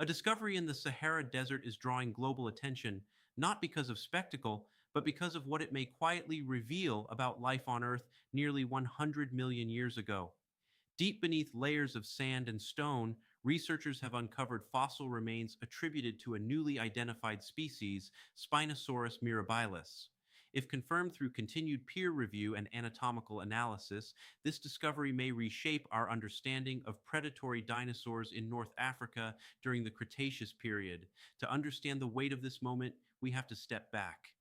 A discovery in the Sahara Desert is drawing global attention, not because of spectacle, but because of what it may quietly reveal about life on Earth nearly 100 million years ago. Deep beneath layers of sand and stone, researchers have uncovered fossil remains attributed to a newly identified species, Spinosaurus mirabilis. If confirmed through continued peer review and anatomical analysis, this discovery may reshape our understanding of predatory dinosaurs in North Africa during the Cretaceous period. To understand the weight of this moment, we have to step back.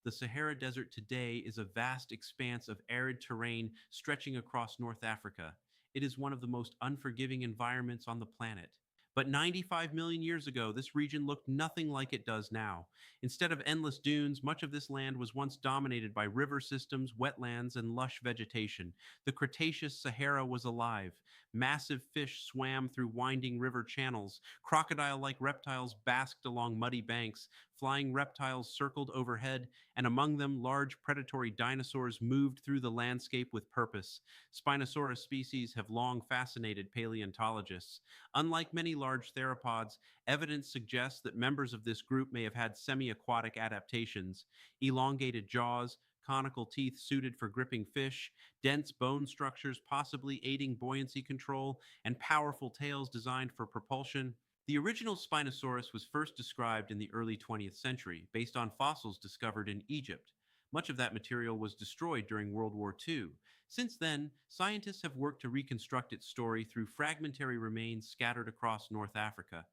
The Sahara Desert today is a vast expanse of arid terrain stretching across North Africa. It is one of the most unforgiving environments on the planet. But 95 million years ago, this region looked nothing like it does now. Instead of endless dunes, much of this land was once dominated by river systems, wetlands, and lush vegetation. The Cretaceous Sahara was alive. Massive fish swam through winding river channels. Crocodile like reptiles basked along muddy banks. Flying reptiles circled overhead, and among them, large predatory dinosaurs moved through the landscape with purpose. Spinosaurus species have long fascinated paleontologists. Unlike many large theropods, evidence suggests that members of this group may have had semi aquatic adaptations, elongated jaws, conical teeth suited for gripping fish, dense bone structures possibly aiding buoyancy control, and powerful tails designed for propulsion. The original Spinosaurus was first described in the early 20th century based on fossils discovered in Egypt. Much of that material was destroyed during World War II. Since then, scientists have worked to reconstruct its story through fragmentary remains scattered across North Africa.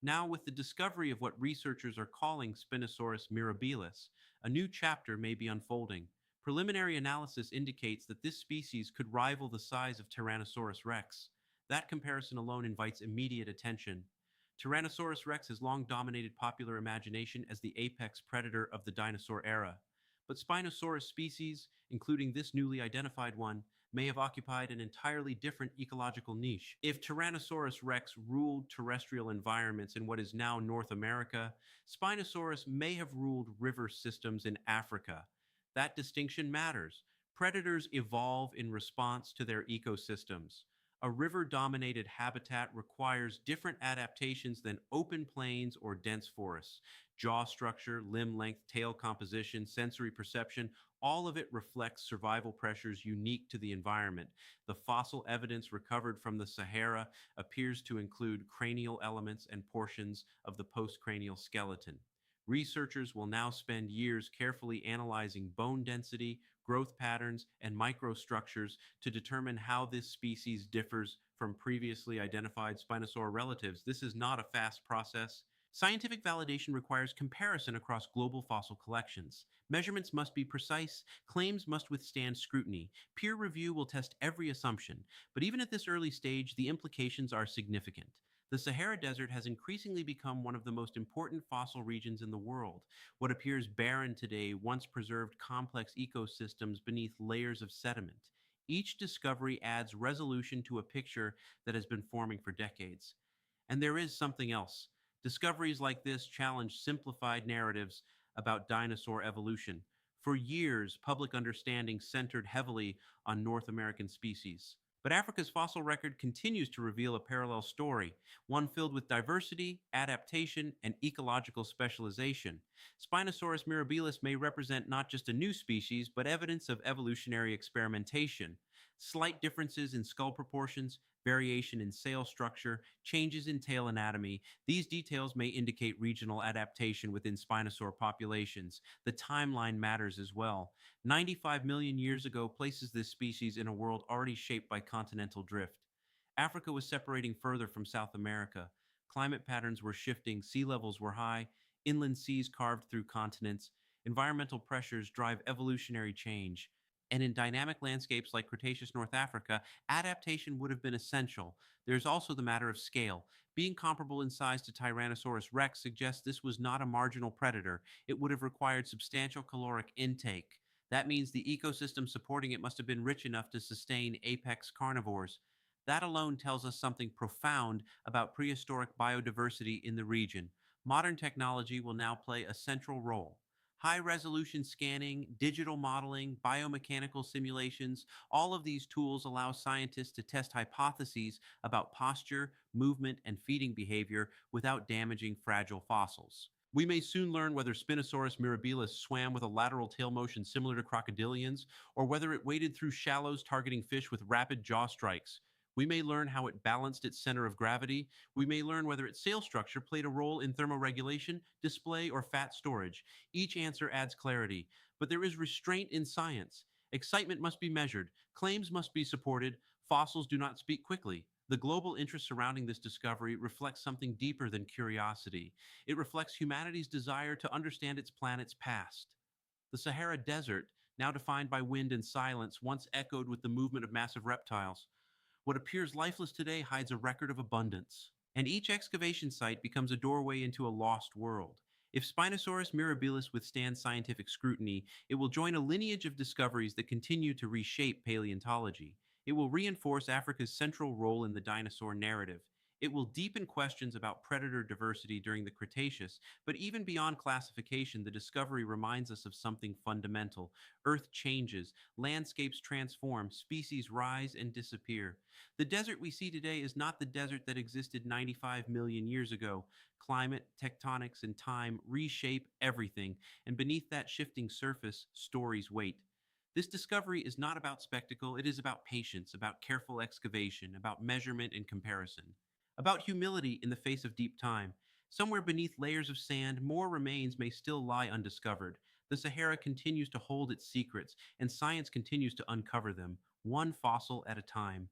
Now, with the discovery of what researchers are calling Spinosaurus mirabilis, a new chapter may be unfolding. Preliminary analysis indicates that this species could rival the size of Tyrannosaurus rex. That comparison alone invites immediate attention. Tyrannosaurus rex has long dominated popular imagination as the apex predator of the dinosaur era. But Spinosaurus species, including this newly identified one, may have occupied an entirely different ecological niche. If Tyrannosaurus rex ruled terrestrial environments in what is now North America, Spinosaurus may have ruled river systems in Africa. That distinction matters. Predators evolve in response to their ecosystems. A river dominated habitat requires different adaptations than open plains or dense forests. Jaw structure, limb length, tail composition, sensory perception, all of it reflects survival pressures unique to the environment. The fossil evidence recovered from the Sahara appears to include cranial elements and portions of the postcranial skeleton. Researchers will now spend years carefully analyzing bone density, growth patterns, and microstructures to determine how this species differs from previously identified Spinosaur relatives. This is not a fast process. Scientific validation requires comparison across global fossil collections. Measurements must be precise, claims must withstand scrutiny. Peer review will test every assumption. But even at this early stage, the implications are significant. The Sahara Desert has increasingly become one of the most important fossil regions in the world. What appears barren today once preserved complex ecosystems beneath layers of sediment. Each discovery adds resolution to a picture that has been forming for decades. And there is something else. Discoveries like this challenge simplified narratives about dinosaur evolution. For years, public understanding centered heavily on North American species. But Africa's fossil record continues to reveal a parallel story, one filled with diversity, adaptation, and ecological specialization. Spinosaurus mirabilis may represent not just a new species, but evidence of evolutionary experimentation. Slight differences in skull proportions, variation in sail structure, changes in tail anatomy, these details may indicate regional adaptation within Spinosaur populations. The timeline matters as well. 95 million years ago places this species in a world already shaped by continental drift. Africa was separating further from South America. Climate patterns were shifting, sea levels were high, inland seas carved through continents. Environmental pressures drive evolutionary change. And in dynamic landscapes like Cretaceous North Africa, adaptation would have been essential. There's also the matter of scale. Being comparable in size to Tyrannosaurus rex suggests this was not a marginal predator. It would have required substantial caloric intake. That means the ecosystem supporting it must have been rich enough to sustain apex carnivores. That alone tells us something profound about prehistoric biodiversity in the region. Modern technology will now play a central role. High resolution scanning, digital modeling, biomechanical simulations, all of these tools allow scientists to test hypotheses about posture, movement, and feeding behavior without damaging fragile fossils. We may soon learn whether Spinosaurus mirabilis swam with a lateral tail motion similar to crocodilians, or whether it waded through shallows targeting fish with rapid jaw strikes. We may learn how it balanced its center of gravity. We may learn whether its sail structure played a role in thermoregulation, display, or fat storage. Each answer adds clarity, but there is restraint in science. Excitement must be measured, claims must be supported, fossils do not speak quickly. The global interest surrounding this discovery reflects something deeper than curiosity. It reflects humanity's desire to understand its planet's past. The Sahara Desert, now defined by wind and silence, once echoed with the movement of massive reptiles. What appears lifeless today hides a record of abundance, and each excavation site becomes a doorway into a lost world. If Spinosaurus mirabilis withstands scientific scrutiny, it will join a lineage of discoveries that continue to reshape paleontology. It will reinforce Africa's central role in the dinosaur narrative. It will deepen questions about predator diversity during the Cretaceous, but even beyond classification, the discovery reminds us of something fundamental. Earth changes, landscapes transform, species rise and disappear. The desert we see today is not the desert that existed 95 million years ago. Climate, tectonics, and time reshape everything, and beneath that shifting surface, stories wait. This discovery is not about spectacle, it is about patience, about careful excavation, about measurement and comparison, about humility in the face of deep time. Somewhere beneath layers of sand, more remains may still lie undiscovered. The Sahara continues to hold its secrets, and science continues to uncover them, one fossil at a time.